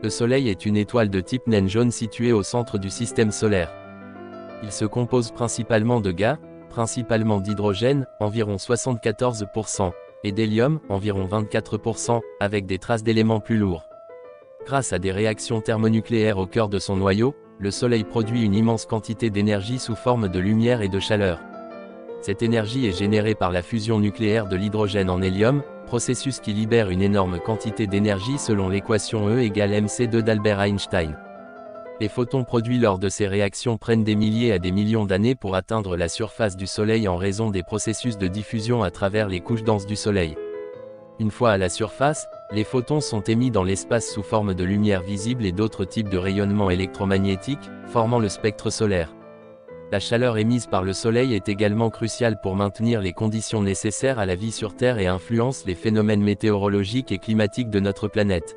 Le Soleil est une étoile de type naine jaune située au centre du système solaire. Il se compose principalement de gaz, principalement d'hydrogène, environ 74%, et d'hélium, environ 24%, avec des traces d'éléments plus lourds. Grâce à des réactions thermonucléaires au cœur de son noyau, le Soleil produit une immense quantité d'énergie sous forme de lumière et de chaleur. Cette énergie est générée par la fusion nucléaire de l'hydrogène en hélium, processus qui libère une énorme quantité d'énergie selon l'équation E égale mc2 d'Albert Einstein. Les photons produits lors de ces réactions prennent des milliers à des millions d'années pour atteindre la surface du Soleil en raison des processus de diffusion à travers les couches denses du Soleil. Une fois à la surface, les photons sont émis dans l'espace sous forme de lumière visible et d'autres types de rayonnements électromagnétiques, formant le spectre solaire. La chaleur émise par le Soleil est également cruciale pour maintenir les conditions nécessaires à la vie sur Terre et influence les phénomènes météorologiques et climatiques de notre planète.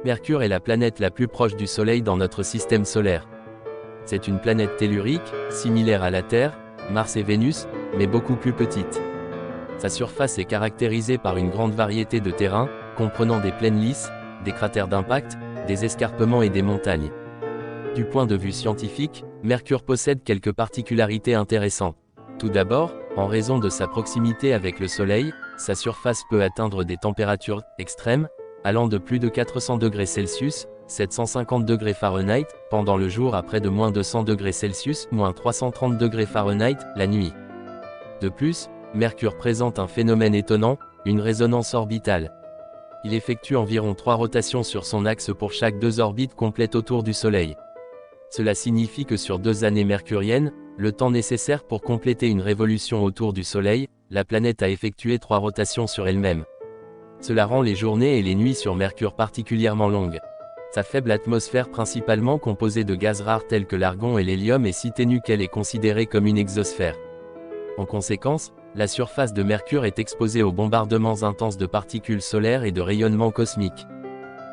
Mercure est la planète la plus proche du Soleil dans notre système solaire. C'est une planète tellurique, similaire à la Terre, Mars et Vénus, mais beaucoup plus petite. Sa surface est caractérisée par une grande variété de terrains, comprenant des plaines lisses, des cratères d'impact, des escarpements et des montagnes. Du point de vue scientifique, Mercure possède quelques particularités intéressantes. Tout d'abord, en raison de sa proximité avec le Soleil, sa surface peut atteindre des températures extrêmes, allant de plus de 400 degrés Celsius, 750 degrés Fahrenheit, pendant le jour à près de moins 200 degrés Celsius, moins 330 degrés Fahrenheit, la nuit. De plus, Mercure présente un phénomène étonnant, une résonance orbitale. Il effectue environ 3 rotations sur son axe pour chaque 2 orbites complètes autour du Soleil. Cela signifie que sur 2 années mercuriennes, le temps nécessaire pour compléter une révolution autour du Soleil, la planète a effectué 3 rotations sur elle-même. Cela rend les journées et les nuits sur Mercure particulièrement longues. Sa faible atmosphère principalement composée de gaz rares tels que l'argon et l'hélium est si ténue qu'elle est considérée comme une exosphère. En conséquence, la surface de Mercure est exposée aux bombardements intenses de particules solaires et de rayonnements cosmiques.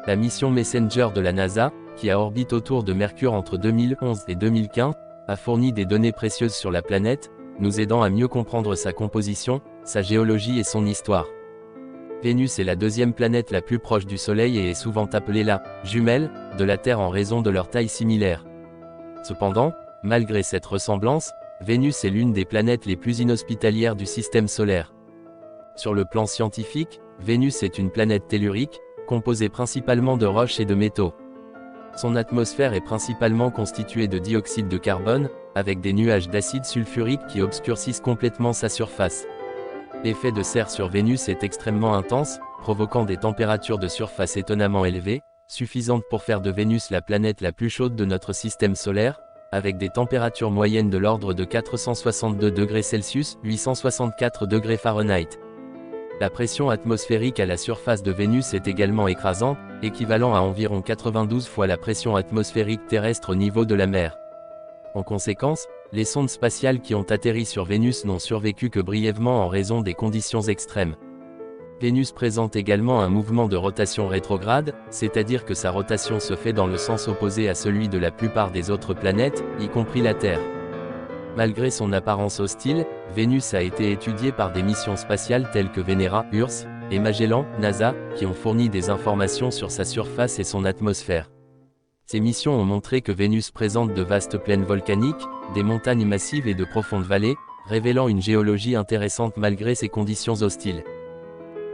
La mission Messenger de la NASA, qui a orbité autour de Mercure entre 2011 et 2015, a fourni des données précieuses sur la planète, nous aidant à mieux comprendre sa composition, sa géologie et son histoire. Vénus est la deuxième planète la plus proche du Soleil et est souvent appelée la « jumelle » de la Terre en raison de leur taille similaire. Cependant, malgré cette ressemblance, Vénus est l'une des planètes les plus inhospitalières du système solaire. Sur le plan scientifique, Vénus est une planète tellurique, composée principalement de roches et de métaux. Son atmosphère est principalement constituée de dioxyde de carbone, avec des nuages d'acide sulfurique qui obscurcissent complètement sa surface. L'effet de serre sur Vénus est extrêmement intense, provoquant des températures de surface étonnamment élevées, suffisantes pour faire de Vénus la planète la plus chaude de notre système solaire, avec des températures moyennes de l'ordre de 462 degrés Celsius, 864 degrés Fahrenheit. La pression atmosphérique à la surface de Vénus est également écrasante, équivalent à environ 92 fois la pression atmosphérique terrestre au niveau de la mer. En conséquence, les sondes spatiales qui ont atterri sur Vénus n'ont survécu que brièvement en raison des conditions extrêmes. Vénus présente également un mouvement de rotation rétrograde, c'est-à-dire que sa rotation se fait dans le sens opposé à celui de la plupart des autres planètes, y compris la Terre. Malgré son apparence hostile, Vénus a été étudiée par des missions spatiales telles que Venera, URSS, et Magellan, NASA, qui ont fourni des informations sur sa surface et son atmosphère. Ces missions ont montré que Vénus présente de vastes plaines volcaniques, des montagnes massives et de profondes vallées, révélant une géologie intéressante malgré ces conditions hostiles.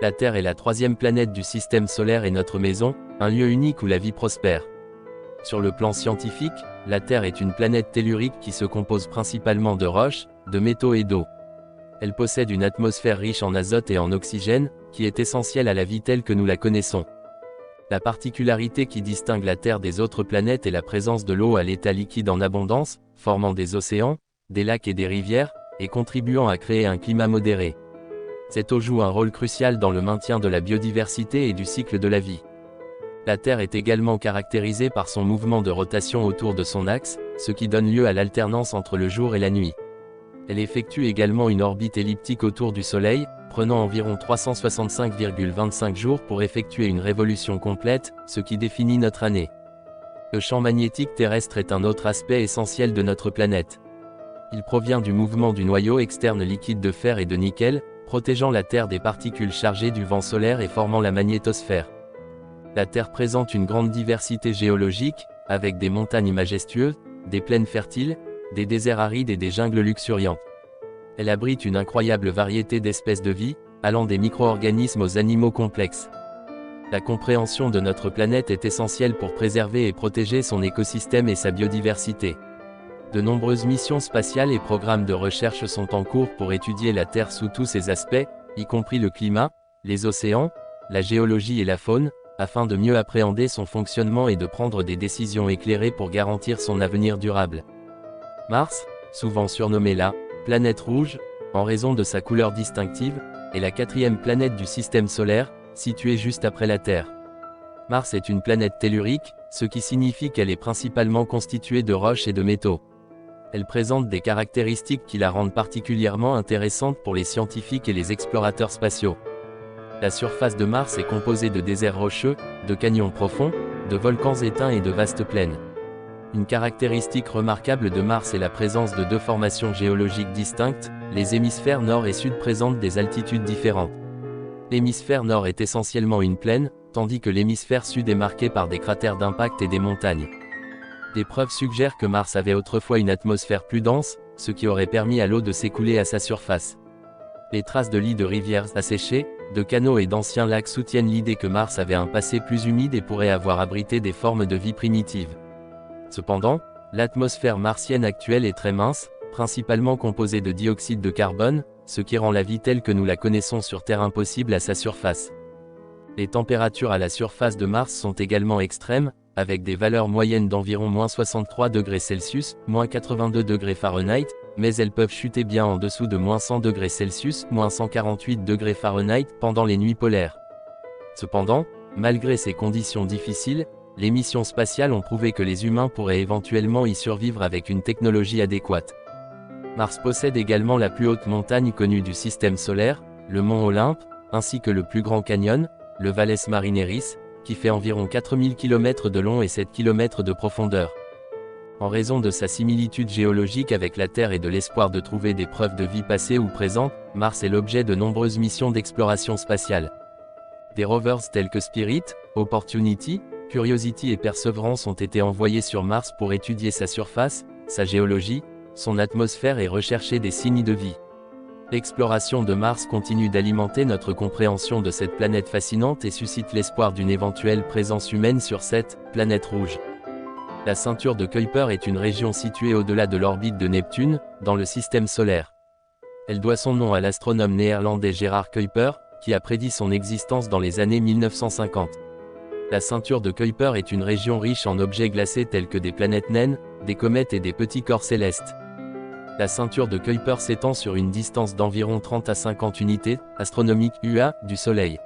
La Terre est la 3e planète du système solaire et notre maison, un lieu unique où la vie prospère. Sur le plan scientifique, la Terre est une planète tellurique qui se compose principalement de roches, de métaux et d'eau. Elle possède une atmosphère riche en azote et en oxygène, qui est essentielle à la vie telle que nous la connaissons. La particularité qui distingue la Terre des autres planètes est la présence de l'eau à l'état liquide en abondance, formant des océans, des lacs et des rivières, et contribuant à créer un climat modéré. Cette eau joue un rôle crucial dans le maintien de la biodiversité et du cycle de la vie. La Terre est également caractérisée par son mouvement de rotation autour de son axe, ce qui donne lieu à l'alternance entre le jour et la nuit. Elle effectue également une orbite elliptique autour du Soleil, prenant environ 365,25 jours pour effectuer une révolution complète, ce qui définit notre année. Le champ magnétique terrestre est un autre aspect essentiel de notre planète. Il provient du mouvement du noyau externe liquide de fer et de nickel, protégeant la Terre des particules chargées du vent solaire et formant la magnétosphère. La Terre présente une grande diversité géologique, avec des montagnes majestueuses, des plaines fertiles, des déserts arides et des jungles luxuriantes. Elle abrite une incroyable variété d'espèces de vie, allant des micro-organismes aux animaux complexes. La compréhension de notre planète est essentielle pour préserver et protéger son écosystème et sa biodiversité. De nombreuses missions spatiales et programmes de recherche sont en cours pour étudier la Terre sous tous ses aspects, y compris le climat, les océans, la géologie et la faune, afin de mieux appréhender son fonctionnement et de prendre des décisions éclairées pour garantir son avenir durable. Mars, souvent surnommée la planète rouge, en raison de sa couleur distinctive, est la quatrième planète du système solaire, située juste après la Terre. Mars est une planète tellurique, ce qui signifie qu'elle est principalement constituée de roches et de métaux. Elle présente des caractéristiques qui la rendent particulièrement intéressante pour les scientifiques et les explorateurs spatiaux. La surface de Mars est composée de déserts rocheux, de canyons profonds, de volcans éteints et de vastes plaines. Une caractéristique remarquable de Mars est la présence de deux formations géologiques distinctes. Les hémisphères nord et sud présentent des altitudes différentes. L'hémisphère nord est essentiellement une plaine, tandis que l'hémisphère sud est marqué par des cratères d'impact et des montagnes. Des preuves suggèrent que Mars avait autrefois une atmosphère plus dense, ce qui aurait permis à l'eau de s'écouler à sa surface. Les traces de lits de rivières asséchées, de canaux et d'anciens lacs soutiennent l'idée que Mars avait un passé plus humide et pourrait avoir abrité des formes de vie primitives. Cependant, l'atmosphère martienne actuelle est très mince, principalement composée de dioxyde de carbone, ce qui rend la vie telle que nous la connaissons sur Terre impossible à sa surface. Les températures à la surface de Mars sont également extrêmes, avec des valeurs moyennes d'environ -63°C, -82°F, mais elles peuvent chuter bien en dessous de -100°C, -148°F pendant les nuits polaires. Cependant, malgré ces conditions difficiles, les missions spatiales ont prouvé que les humains pourraient éventuellement y survivre avec une technologie adéquate. Mars possède également la plus haute montagne connue du système solaire, le mont Olympe, ainsi que le plus grand canyon, le Valles Marineris, qui fait environ 4000 km de long et 7 km de profondeur. En raison de sa similitude géologique avec la Terre et de l'espoir de trouver des preuves de vie passée ou présente, Mars est l'objet de nombreuses missions d'exploration spatiale. Des rovers tels que Spirit, Opportunity, Curiosity et Perseverance ont été envoyés sur Mars pour étudier sa surface, sa géologie, son atmosphère et rechercher des signes de vie. L'exploration de Mars continue d'alimenter notre compréhension de cette planète fascinante et suscite l'espoir d'une éventuelle présence humaine sur cette planète rouge. La ceinture de Kuiper est une région située au-delà de l'orbite de Neptune, dans le système solaire. Elle doit son nom à l'astronome néerlandais Gerard Kuiper, qui a prédit son existence dans les années 1950. La ceinture de Kuiper est une région riche en objets glacés tels que des planètes naines, des comètes et des petits corps célestes. La ceinture de Kuiper s'étend sur une distance d'environ 30 à 50 unités astronomiques UA du Soleil.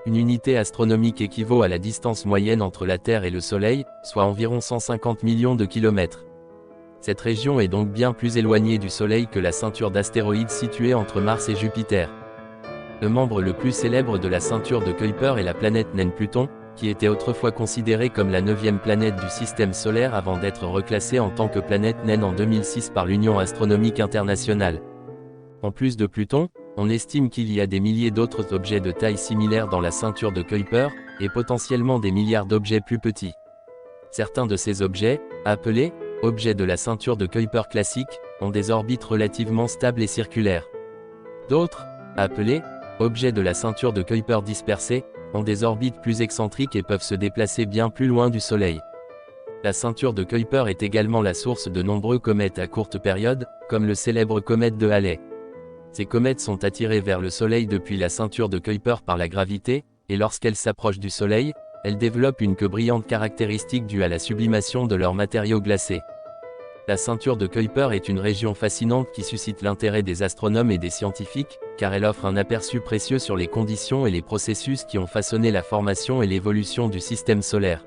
Une unité astronomique équivaut à la distance moyenne entre la Terre et le Soleil, soit environ 150 millions de kilomètres. Cette région est donc bien plus éloignée du Soleil que la ceinture d'astéroïdes située entre Mars et Jupiter. Le membre le plus célèbre de la ceinture de Kuiper est la planète naine Pluton, qui était autrefois considérée comme la 9e planète du système solaire avant d'être reclassée en tant que planète naine en 2006 par l'Union astronomique internationale. En plus de Pluton, on estime qu'il y a des milliers d'autres objets de taille similaire dans la ceinture de Kuiper, et potentiellement des milliards d'objets plus petits. Certains de ces objets, appelés objets de la ceinture de Kuiper classique, ont des orbites relativement stables et circulaires. D'autres, appelés objets de la ceinture de Kuiper dispersée, ont des orbites plus excentriques et peuvent se déplacer bien plus loin du Soleil. La ceinture de Kuiper est également la source de nombreux comètes à courte période, comme le célèbre comète de Halley. Ces comètes sont attirées vers le Soleil depuis la ceinture de Kuiper par la gravité, et lorsqu'elles s'approchent du Soleil, elles développent une queue brillante caractéristique due à la sublimation de leurs matériaux glacés. La ceinture de Kuiper est une région fascinante qui suscite l'intérêt des astronomes et des scientifiques, car elle offre un aperçu précieux sur les conditions et les processus qui ont façonné la formation et l'évolution du système solaire.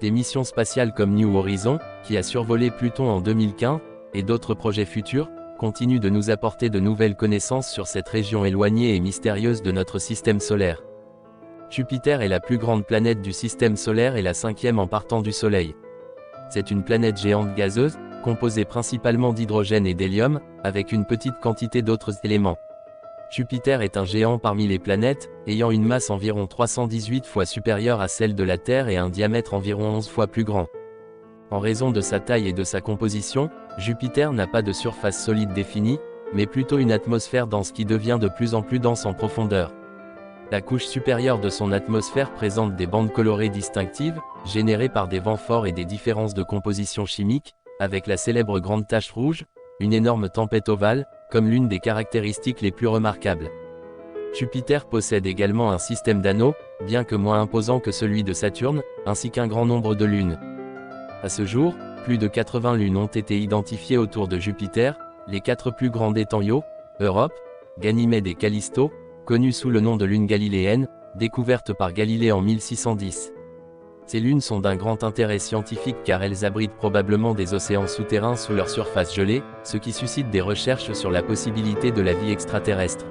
Des missions spatiales comme New Horizons, qui a survolé Pluton en 2015, et d'autres projets futurs, continuent de nous apporter de nouvelles connaissances sur cette région éloignée et mystérieuse de notre système solaire. Jupiter est la plus grande planète du système solaire et la 5e en partant du Soleil. C'est une planète géante gazeuse, composée principalement d'hydrogène et d'hélium, avec une petite quantité d'autres éléments. Jupiter est un géant parmi les planètes, ayant une masse environ 318 fois supérieure à celle de la Terre et un diamètre environ 11 fois plus grand. En raison de sa taille et de sa composition, Jupiter n'a pas de surface solide définie, mais plutôt une atmosphère dense qui devient de plus en plus dense en profondeur. La couche supérieure de son atmosphère présente des bandes colorées distinctives, générées par des vents forts et des différences de composition chimique, avec la célèbre grande tache rouge, une énorme tempête ovale, comme l'une des caractéristiques les plus remarquables. Jupiter possède également un système d'anneaux, bien que moins imposant que celui de Saturne, ainsi qu'un grand nombre de lunes. À ce jour, plus de 80 lunes ont été identifiées autour de Jupiter, les 4 plus grandes étant Io, Europe, Ganymède et Callisto, connues sous le nom de lunes galiléennes, découvertes par Galilée en 1610. Ces lunes sont d'un grand intérêt scientifique car elles abritent probablement des océans souterrains sous leur surface gelée, ce qui suscite des recherches sur la possibilité de la vie extraterrestre.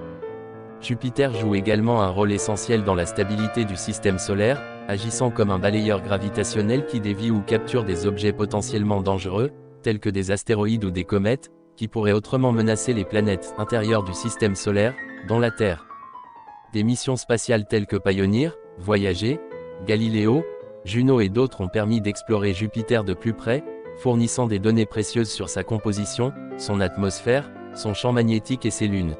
Jupiter joue également un rôle essentiel dans la stabilité du système solaire, agissant comme un balayeur gravitationnel qui dévie ou capture des objets potentiellement dangereux, tels que des astéroïdes ou des comètes, qui pourraient autrement menacer les planètes intérieures du système solaire, dont la Terre. Des missions spatiales telles que Pioneer, Voyager, Galileo, Juno et d'autres ont permis d'explorer Jupiter de plus près, fournissant des données précieuses sur sa composition, son atmosphère, son champ magnétique et ses lunes.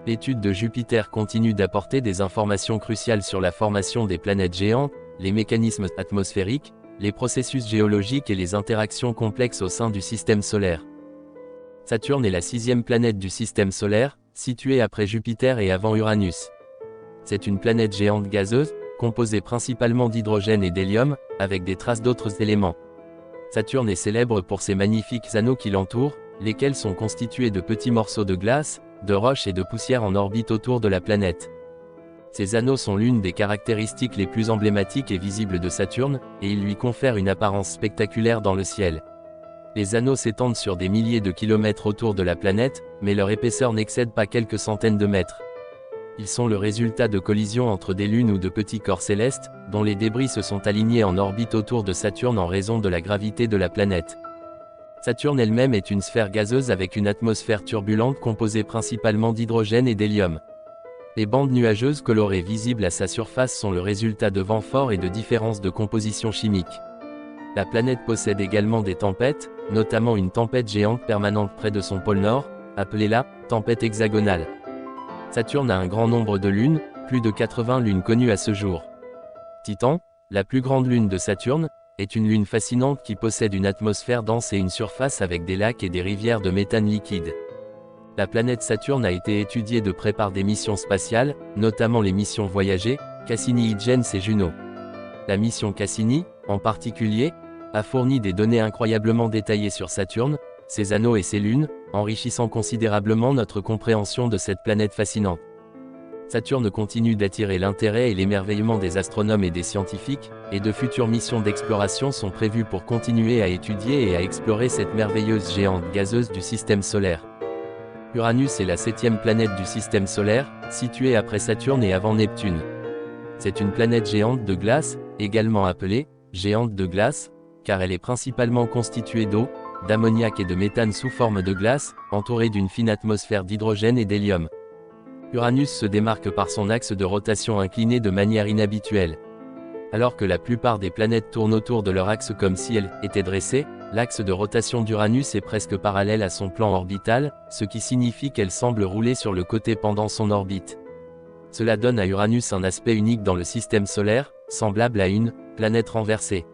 L'étude de Jupiter continue d'apporter des informations cruciales sur la formation des planètes géantes, les mécanismes atmosphériques, les processus géologiques et les interactions complexes au sein du système solaire. Saturne est la 6e planète du système solaire, située après Jupiter et avant Uranus. C'est une planète géante gazeuse, composée principalement d'hydrogène et d'hélium, avec des traces d'autres éléments. Saturne est célèbre pour ses magnifiques anneaux qui l'entourent, lesquels sont constitués de petits morceaux de glace, de roches et de poussière en orbite autour de la planète. Ces anneaux sont l'une des caractéristiques les plus emblématiques et visibles de Saturne, et ils lui confèrent une apparence spectaculaire dans le ciel. Les anneaux s'étendent sur des milliers de kilomètres autour de la planète, mais leur épaisseur n'excède pas quelques centaines de mètres. Ils sont le résultat de collisions entre des lunes ou de petits corps célestes, dont les débris se sont alignés en orbite autour de Saturne en raison de la gravité de la planète. Saturne elle-même est une sphère gazeuse avec une atmosphère turbulente composée principalement d'hydrogène et d'hélium. Les bandes nuageuses colorées visibles à sa surface sont le résultat de vents forts et de différences de composition chimique. La planète possède également des tempêtes, notamment une tempête géante permanente près de son pôle nord, appelée la tempête hexagonale. Saturne a un grand nombre de lunes, plus de 80 lunes connues à ce jour. Titan, la plus grande lune de Saturne, est une lune fascinante qui possède une atmosphère dense et une surface avec des lacs et des rivières de méthane liquide. La planète Saturne a été étudiée de près par des missions spatiales, notamment les missions Voyager, Cassini-Huygens et Juno. La mission Cassini, en particulier, a fourni des données incroyablement détaillées sur Saturne, ses anneaux et ses lunes, enrichissant considérablement notre compréhension de cette planète fascinante. Saturne continue d'attirer l'intérêt et l'émerveillement des astronomes et des scientifiques, et de futures missions d'exploration sont prévues pour continuer à étudier et à explorer cette merveilleuse géante gazeuse du système solaire. Uranus est la 7e planète du système solaire, située après Saturne et avant Neptune. C'est une planète géante de glace, également appelée géante de glace, car elle est principalement constituée d'eau, d'ammoniac et de méthane sous forme de glace, entourée d'une fine atmosphère d'hydrogène et d'hélium. Uranus se démarque par son axe de rotation incliné de manière inhabituelle. Alors que la plupart des planètes tournent autour de leur axe comme si elles étaient dressées, l'axe de rotation d'Uranus est presque parallèle à son plan orbital, ce qui signifie qu'elle semble rouler sur le côté pendant son orbite. Cela donne à Uranus un aspect unique dans le système solaire, semblable à une planète renversée.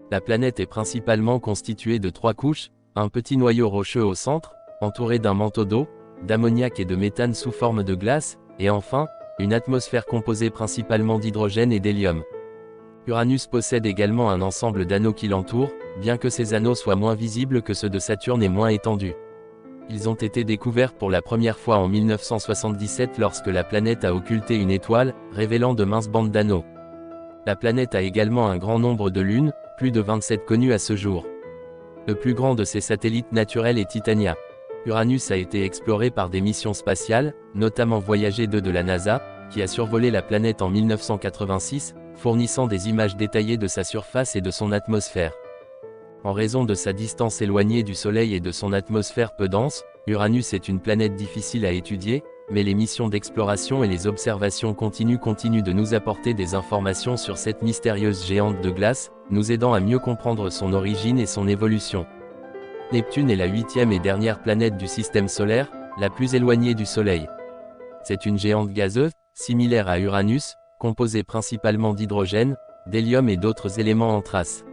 La planète est principalement constituée de 3 couches, un petit noyau rocheux au centre, entouré d'un manteau d'eau, d'ammoniac et de méthane sous forme de glace, et enfin, une atmosphère composée principalement d'hydrogène et d'hélium. Uranus possède également un ensemble d'anneaux qui l'entourent, bien que ces anneaux soient moins visibles que ceux de Saturne et moins étendus. Ils ont été découverts pour la première fois en 1977 lorsque la planète a occulté une étoile, révélant de minces bandes d'anneaux. La planète a également un grand nombre de lunes, plus de 27 connues à ce jour. Le plus grand de ses satellites naturels est Titania. Uranus a été exploré par des missions spatiales, notamment Voyager 2 de la NASA, qui a survolé la planète en 1986, fournissant des images détaillées de sa surface et de son atmosphère. En raison de sa distance éloignée du Soleil et de son atmosphère peu dense, Uranus est une planète difficile à étudier, mais les missions d'exploration et les observations continuent de nous apporter des informations sur cette mystérieuse géante de glace, nous aidant à mieux comprendre son origine et son évolution. Neptune est la 8e et dernière planète du système solaire, la plus éloignée du Soleil. C'est une géante gazeuse, similaire à Uranus, composée principalement d'hydrogène, d'hélium et d'autres éléments en trace.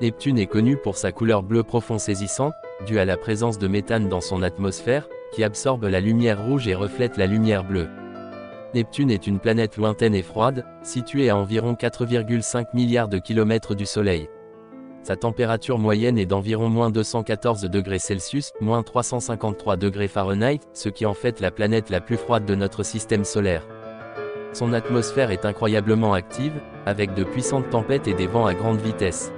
Neptune est connue pour sa couleur bleu profond saisissante, due à la présence de méthane dans son atmosphère, qui absorbe la lumière rouge et reflète la lumière bleue. Neptune est une planète lointaine et froide, située à environ 4,5 milliards de kilomètres du Soleil. Sa température moyenne est d'environ -214 degrés Celsius, -353 degrés Fahrenheit, ce qui en fait la planète la plus froide de notre système solaire. Son atmosphère est incroyablement active, avec de puissantes tempêtes et des vents à grande vitesse.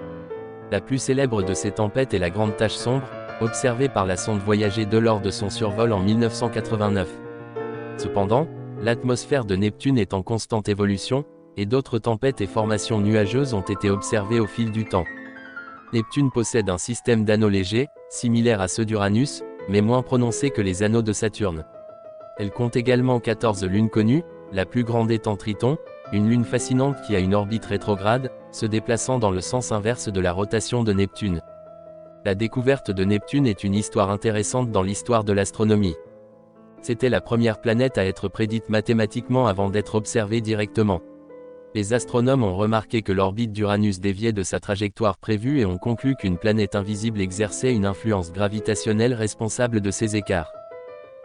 La plus célèbre de ces tempêtes est la Grande Tache Sombre, observée par la sonde Voyager 2 lors de son survol en 1989. Cependant, l'atmosphère de Neptune est en constante évolution, et d'autres tempêtes et formations nuageuses ont été observées au fil du temps. Neptune possède un système d'anneaux légers, similaire à ceux d'Uranus, mais moins prononcé que les anneaux de Saturne. Elle compte également 14 lunes connues, la plus grande étant Triton, une lune fascinante qui a une orbite rétrograde, se déplaçant dans le sens inverse de la rotation de Neptune. La découverte de Neptune est une histoire intéressante dans l'histoire de l'astronomie. C'était la première planète à être prédite mathématiquement avant d'être observée directement. Les astronomes ont remarqué que l'orbite d'Uranus déviait de sa trajectoire prévue et ont conclu qu'une planète invisible exerçait une influence gravitationnelle responsable de ces écarts.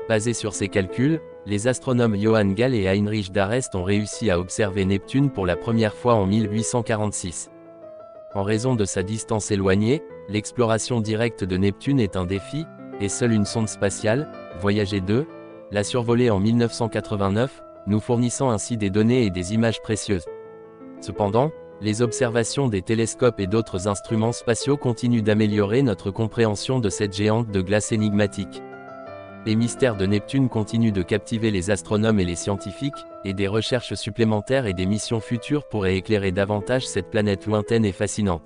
Basés sur ces calculs, les astronomes Johann Galle et Heinrich d'Arrest ont réussi à observer Neptune pour la première fois en 1846. En raison de sa distance éloignée, l'exploration directe de Neptune est un défi, et seule une sonde spatiale, Voyager 2, l'a survolée en 1989, nous fournissant ainsi des données et des images précieuses. Cependant, les observations des télescopes et d'autres instruments spatiaux continuent d'améliorer notre compréhension de cette géante de glace énigmatique. Les mystères de Neptune continuent de captiver les astronomes et les scientifiques, et des recherches supplémentaires et des missions futures pourraient éclairer davantage cette planète lointaine et fascinante.